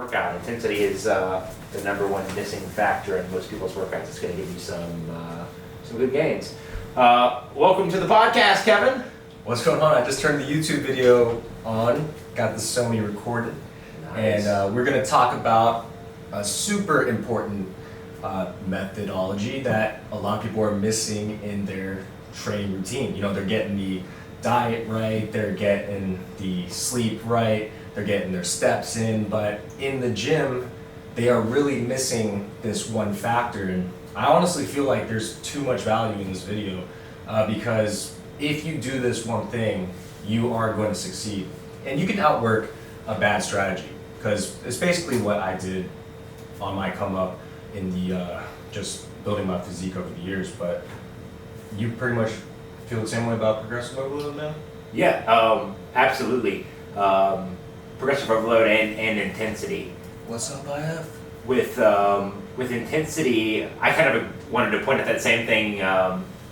workout. Intensity is the number one missing factor in most people's workouts. It's going to give you some good gains. Welcome to the podcast, Kevin. What's going on? I just turned the YouTube video on, got the Sony recorded, Nice. and we're going to talk about a super important methodology that a lot of people are missing in their training routine. You know, they're getting the diet right, they're getting the sleep right, they're getting their steps in, but in the gym, they are really missing this one factor. And I honestly feel like there's too much value in this video because if you do this one thing, you are going to succeed. And you can outwork a bad strategy, because it's basically what I did on my come up in the just building my physique over the years. But you pretty much feel the same way about progressive overload now? Yeah, absolutely. Progressive overload and intensity. What's up, IF? With intensity, I kind of wanted to point at that same thing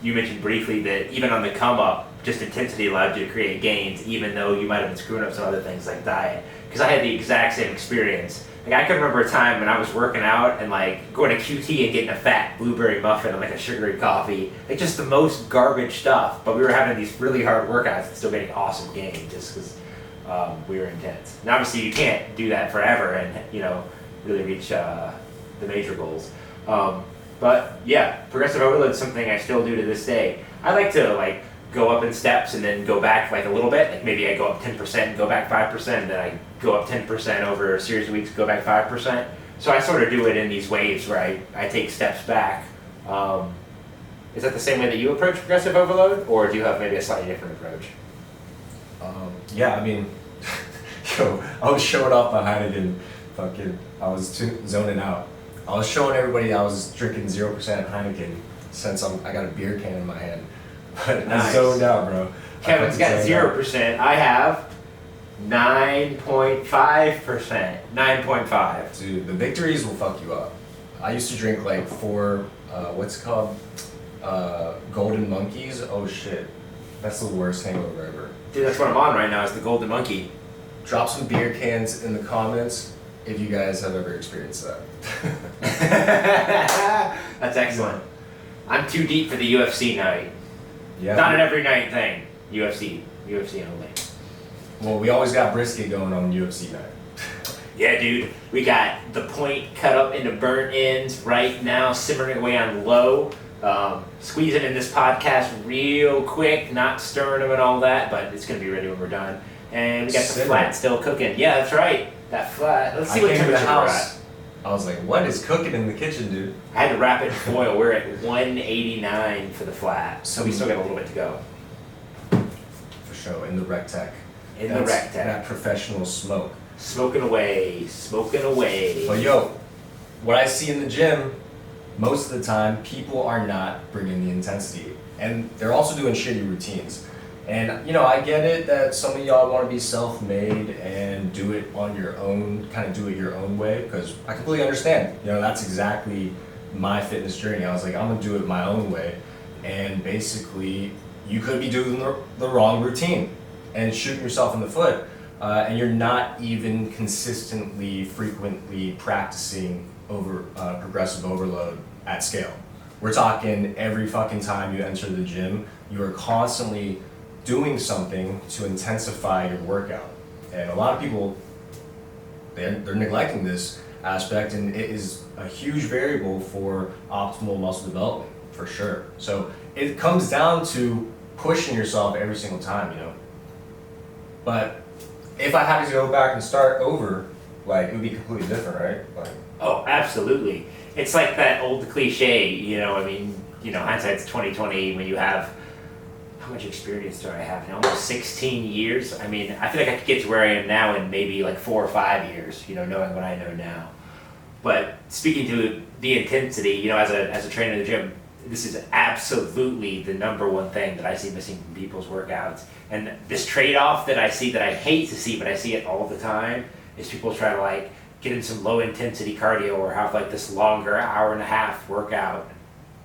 you mentioned briefly, that even on the come up, just intensity allowed you to create gains, even though you might have been screwing up some other things like diet. Because I had the exact same experience. Like, I can remember a time when I was working out and like going to QT and getting a fat blueberry muffin and like a sugary coffee, like just the most garbage stuff. But we were having these really hard workouts and still getting awesome gains just because we were intense. And obviously you can't do that forever and, you know, really reach the major goals. But yeah, progressive overload is something I still do to this day. I like to like go up in steps and then go back like a little bit. Like maybe I go up 10% and go back 5%, and then I go up 10% over a series of weeks, go back 5%. So I sort of do it in these waves where I take steps back. Is that the same way that you approach progressive overload, or do you have maybe a slightly different approach? Yeah, I mean, yo, I was showing off my Heineken. I was zoning out. I was showing everybody I was drinking 0% Heineken since I got a beer can in my hand. But Nice. I zoned out, bro. Kevin's got zoned out. 0%. I have 9.5%. 9.5. Dude, the victories will fuck you up. I used to drink like 4, what's it called? Golden Monkeys. Oh shit. That's the worst hangover ever. Dude, that's what I'm on right now, is the Golden Monkey. Drop some beer cans in the comments if you guys have ever experienced that. That's excellent. I'm too deep for the UFC night. Yeah. Not an every night thing. UFC only. Well, we always got brisket going on UFC night. Yeah, dude. We got the point cut up into burnt ends right now, simmering away on low. Squeezing in this podcast real quick, not stirring them and all that, but it's going to be ready when we're done. And we got the flat still cooking. Yeah, that's right. That flat. Let's see what temperature we're at. I was like, what is cooking in the kitchen, dude? I had to wrap it in foil. We're at 189 for the flat, so we still got a little bit to go. For sure, in the Rectech. In the Rectech. That professional smoke. Smoking away, smoking away. But yo, what I see in the gym, most of the time, people are not bringing the intensity. And they're also doing shitty routines. And, you know, I get it that some of y'all want to be self-made and do it on your own, kind of do it your own way, because I completely understand. You know, that's exactly my fitness journey. I was like, I'm going to do it my own way. And basically, you could be doing the wrong routine and shooting yourself in the foot. And you're not even consistently, frequently practicing progressive overload at scale. We're talking every fucking time you enter the gym, you are constantly doing something to intensify your workout. And a lot of people, they're neglecting this aspect, and it is a huge variable for optimal muscle development, for sure. So it comes down to pushing yourself every single time, you know. But if I had to go back and start over, like, it would be completely different, right? Like, Oh, absolutely. It's like that old cliche, you know, I mean, you know, hindsight's 2020 when you have, how much experience do I have now? Almost 16 years. I mean, I feel like I could get to where I am now in maybe like 4 or 5 years, you know, knowing what I know now. But speaking to the intensity, you know, as a trainer in the gym, this is absolutely the number one thing that I see missing from people's workouts. And this trade-off that I see, that I hate to see, but I see it all the time, is people try to like get in some low intensity cardio or have like this longer hour and a half workout.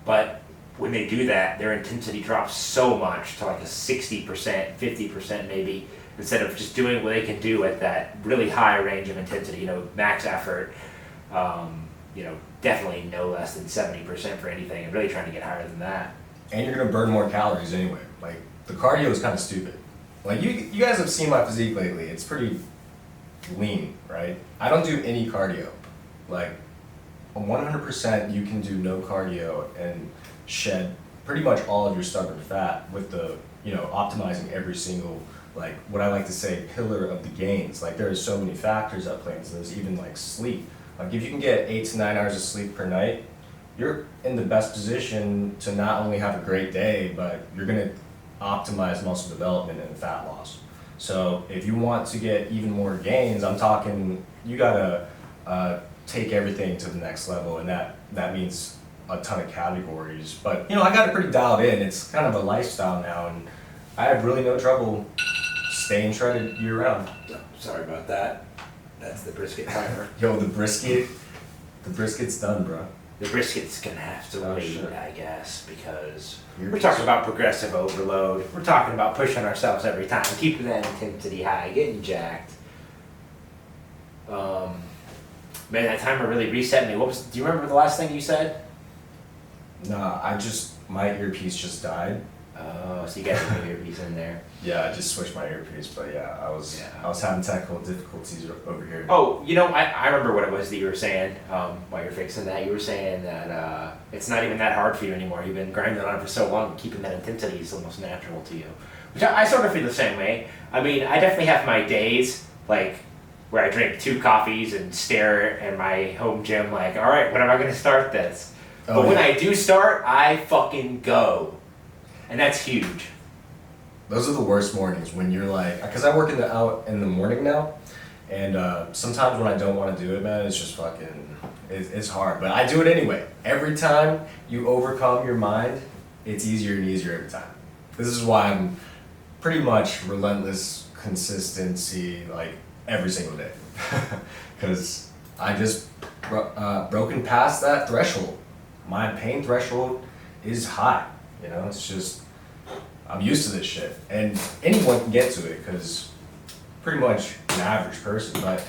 But when they do that, their intensity drops so much to like a 60%, 50% maybe, instead of just doing what they can do at that really high range of intensity, max effort, definitely no less than 70% for anything, and really trying to get higher than that. And you're gonna burn more calories anyway. Like, the cardio is kind of stupid. Like, you guys have seen my physique lately. It's pretty lean, right? I don't do any cardio. Like, 100% you can do no cardio and shed pretty much all of your stubborn fat with the, optimizing every single, like, what I like to say, pillar of the gains. Like, there are so many factors at play. So there's even like sleep. Like, if you can get 8 to 9 hours of sleep per night, you're in the best position to not only have a great day, but you're gonna optimize muscle development and fat loss. So if you want to get even more gains, I'm talking, you gotta take everything to the next level, and that means a ton of categories. But I got it pretty dialed in. It's kind of a lifestyle now, and I have really no trouble staying shredded year round. Sorry about that. That's the brisket timer. Yo, the brisket's done, bro. The brisket's gonna have to Oh, wait, shit. I guess, because You're we're talking about progressive overload. We're talking about pushing ourselves every time, keeping that intensity high, getting jacked. Man, that timer really reset me. Do you remember the last thing you said? Nah, my earpiece just died. Oh, so you got the earpiece in there. Yeah, I just switched my earpiece, but yeah, I was having technical difficulties over here. Oh, I remember what it was that you were saying while you're fixing that. You were saying that it's not even that hard for you anymore. You've been grinding on it for so long, keeping that intensity is almost natural to you. Which I sort of feel the same way. I mean, I definitely have my days, like, where I drink 2 coffees and stare at my home gym like, all right, when am I going to start this? But when I do start, I fucking go. And that's huge. Those are the worst mornings when you're like, because I work out in the morning now, and sometimes when I don't want to do it, man, it's just fucking, it's hard. But I do it anyway. Every time you overcome your mind, it's easier and easier every time. This is why I'm pretty much relentless consistency, like, every single day. Because I just broken past that threshold. My pain threshold is high. It's just, I'm used to this shit. And anyone can get to it, because pretty much an average person, but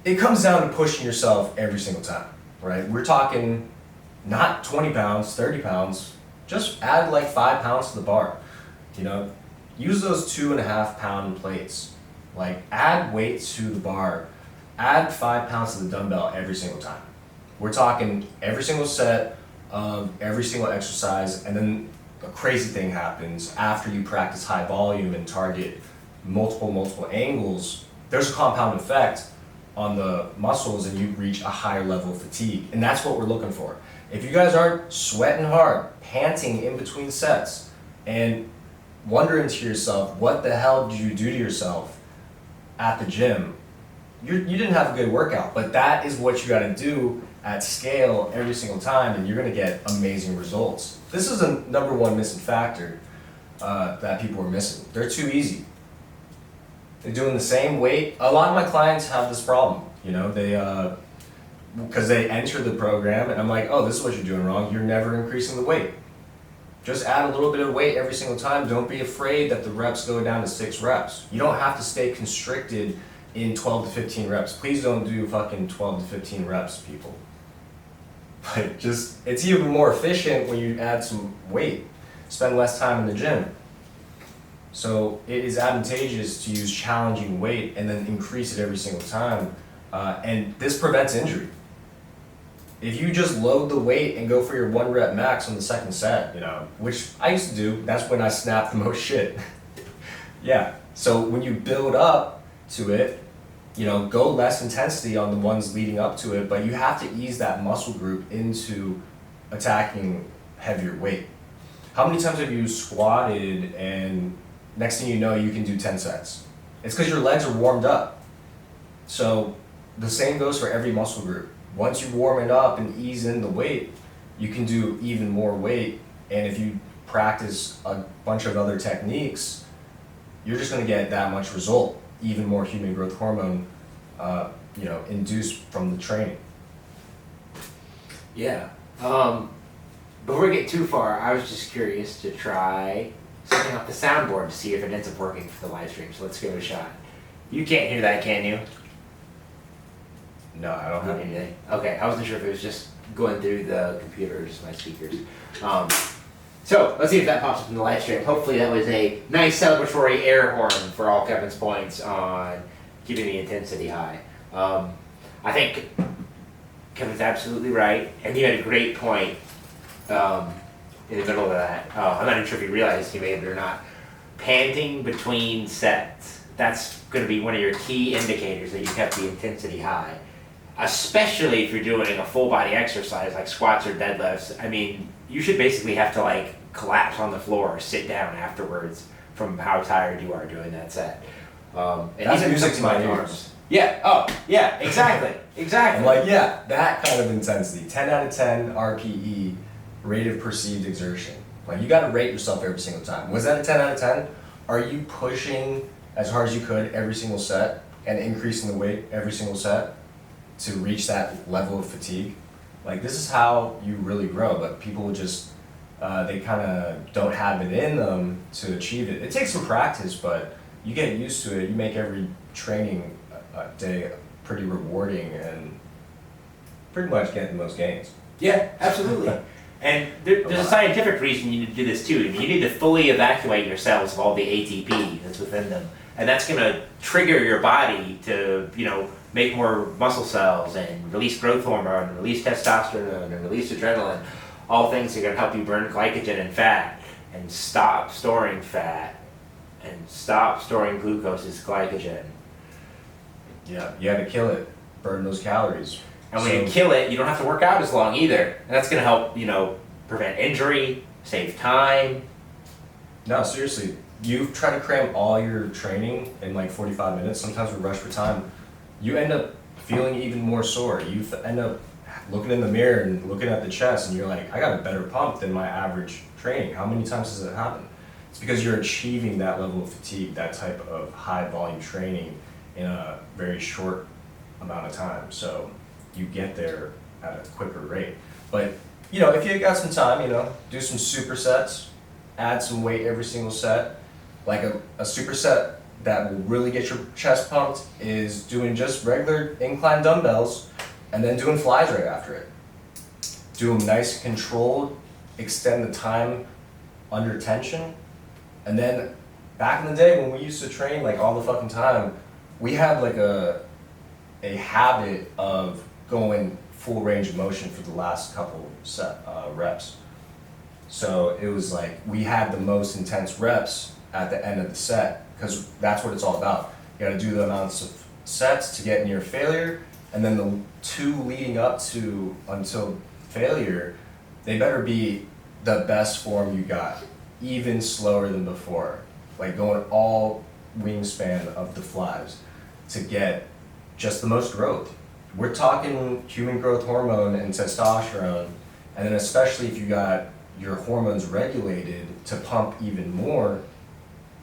it comes down to pushing yourself every single time, right? We're talking not 20 pounds, 30 pounds, just add like 5 pounds to the bar. Use those 2.5 pound plates. Like, add weight to the bar, add 5 pounds to the dumbbell every single time. We're talking every single set of every single exercise, and then a crazy thing happens after you practice high volume and target multiple angles. There's a compound effect on the muscles, and you reach a higher level of fatigue, and that's what we're looking for. If you guys aren't sweating hard, panting in between sets, and wondering to yourself, what the hell did you do to yourself at the gym, you didn't have a good workout. But that is what you got to do at scale every single time, and you're going to get amazing results. This is the number one missing factor that people are missing. They're too easy. They're doing the same weight. A lot of my clients have this problem. They because they enter the program, and I'm like, oh, this is what you're doing wrong. You're never increasing the weight. Just add a little bit of weight every single time. Don't be afraid that the reps go down to 6 reps. You don't have to stay constricted in 12 to 15 reps. Please don't do fucking 12 to 15 reps, people. But it's even more efficient when you add some weight. Spend less time in the gym. So it is advantageous to use challenging weight and then increase it every single time. And this prevents injury. If you just load the weight and go for your 1 rep max on the second set, which I used to do, that's when I snapped the most shit. Yeah. So when you build up to it, go less intensity on the ones leading up to it, but you have to ease that muscle group into attacking heavier weight. How many times have you squatted and next thing you know, you can do 10 sets? It's because your legs are warmed up. So the same goes for every muscle group. Once you warm it up and ease in the weight, you can do even more weight. And if you practice a bunch of other techniques, you're just going to get that much result. Even more human growth hormone, induced from the training. Yeah. Before we get too far, I was just curious to try something off the soundboard to see if it ends up working for the live stream. So let's give it a shot. You can't hear that, can you? No, I don't have any. Anything? Okay, I wasn't sure if it was just going through the computers, my speakers. So let's see if that pops up in the live stream. Hopefully that was a nice celebratory air horn for all Kevin's points on keeping the intensity high. I think Kevin's absolutely right, and he had a great point in the middle of that. I'm not even sure if you realized he made it or not. Panting between sets. That's going to be one of your key indicators that you kept the intensity high. Especially if you're doing a full body exercise like squats or deadlifts. I mean, you should basically have to like collapse on the floor or sit down afterwards from how tired you are doing that set. And That's even music to my something like ears. Yeah, oh, yeah, exactly, exactly. I'm like, yeah, that kind of intensity. 10 out of 10 RPE, rate of perceived exertion. Like, you gotta rate yourself every single time. Was that a 10 out of 10? Are you pushing as hard as you could every single set and increasing the weight every single set to reach that level of fatigue? Like, this is how you really grow, but people just, they kind of don't have it in them to achieve it. It takes some practice, but you get used to it. You make every training day pretty rewarding and pretty much get the most gains. Yeah, absolutely. And there's a scientific reason you need to do this too. I mean, you need to fully evacuate your cells of all the ATP that's within them. And that's going to trigger your body to, make more muscle cells and release growth hormone, and release testosterone, and release adrenaline. All things that are going to help you burn glycogen and fat and stop storing fat and stop storing glucose as glycogen. Yeah, you gotta kill it, burn those calories. And when you kill it, you don't have to work out as long either. And that's going to help, prevent injury, save time. No, seriously, you try to cram all your training in like 45 minutes, sometimes we rush for time, you end up feeling even more sore. You end up looking in the mirror and looking at the chest and you're like, I got a better pump than my average training. How many times does it happen? It's because you're achieving that level of fatigue, that type of high volume training in a very short amount of time. So you get there at a quicker rate. But if you got some time, do some supersets, add some weight every single set. Like a superset that will really get your chest pumped is doing just regular incline dumbbells and then doing flies right after it. Do them nice, controlled, extend the time under tension. And then back in the day when we used to train like all the fucking time, we had like a habit of going full range of motion for the last couple reps. So it was like we had the most intense reps at the end of the set because that's what it's all about. You gotta do the amounts of sets to get near failure, and then the two leading up to until failure, they better be the best form you got, even slower than before. Like going all wingspan of the flies to get just the most growth. We're talking human growth hormone and testosterone, and then especially if you got your hormones regulated to pump even more,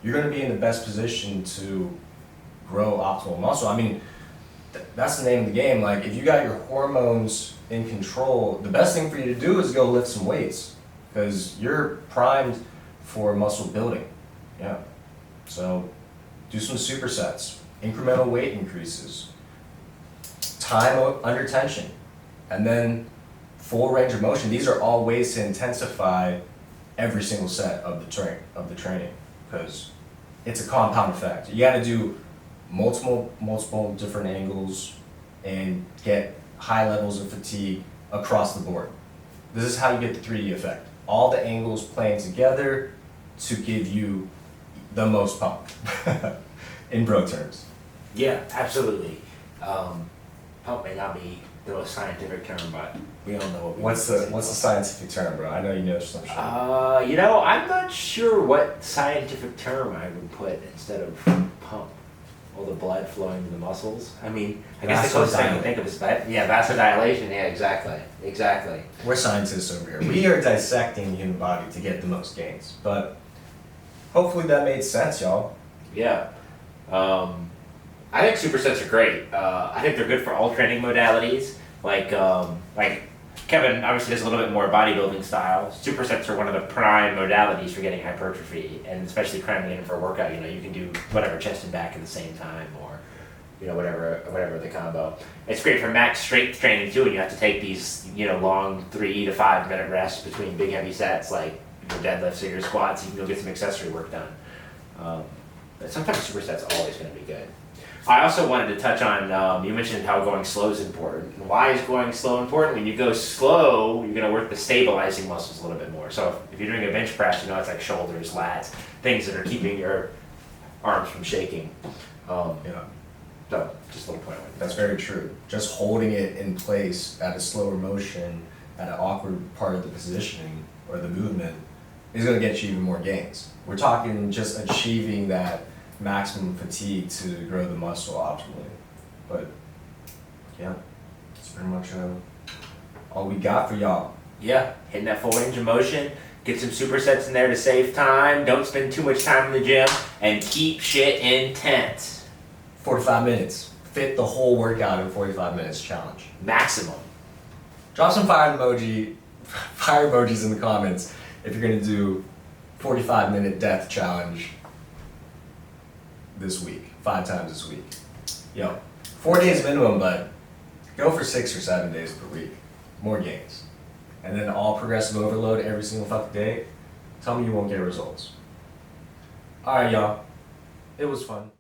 you're going to be in the best position to grow optimal muscle. I mean, that's the name of the game. Like, if you got your hormones in control, the best thing for you to do is go lift some weights because you're primed for muscle building. Yeah. So, do some supersets, incremental weight increases, time under tension, and then full range of motion. These are all ways to intensify every single set of the training because it's a compound effect. You got to do multiple different angles and get high levels of fatigue across the board. This is how you get the 3D effect. All the angles playing together to give you the most pump in bro terms. Yeah, absolutely. Pump may not be the most scientific term, but we all know what we What's the scientific term, bro? I know you know some shit. I'm not sure what scientific term I would put instead of pump. All the blood flowing to the muscles. I mean, I guess the closest thing I can think of is vasodilation. Yeah, exactly. We're scientists over here. We are dissecting the human body to get the most gains. But hopefully that made sense, y'all. Yeah. I think supersets are great. I think they're good for all training modalities. Like Kevin obviously does a little bit more bodybuilding style. Supersets are one of the prime modalities for getting hypertrophy, and especially cramming in for a workout. You know, you can do whatever chest and back at the same time, or you know, whatever the combo. It's great for max strength training too, and you have to take these, you know, long 3 to 5 minute rests between big heavy sets like your deadlifts or your squats. You can go get some accessory work done. But sometimes supersets always going to be good. I also wanted to touch on, you mentioned how going slow is important. Why is going slow important? When you go slow, you're going to work the stabilizing muscles a little bit more. So if you're doing a bench press, you know, it's like shoulders, lats, things that are keeping your arms from shaking. Yeah. So just a little point. That's very true. Just holding it in place at a slower motion, at an awkward part of the positioning or the movement, is going to get you even more gains. We're talking just achieving that maximum fatigue to grow the muscle optimally. But yeah, that's pretty much all we got for y'all. Yeah, hitting that full range of motion. Get some supersets in there to save time. Don't spend too much time in the gym, and keep shit intense. 45 minutes. Fit the whole workout in 45 minutes challenge. Maximum. Drop some fire emojis in the comments if you're gonna do 45-minute death challenge this week, 5 times this week. Yo, 4 days minimum, but go for 6 or 7 days per week. More gains. And then all progressive overload every single fucking day. Tell me you won't get results. Alright, y'all. It was fun.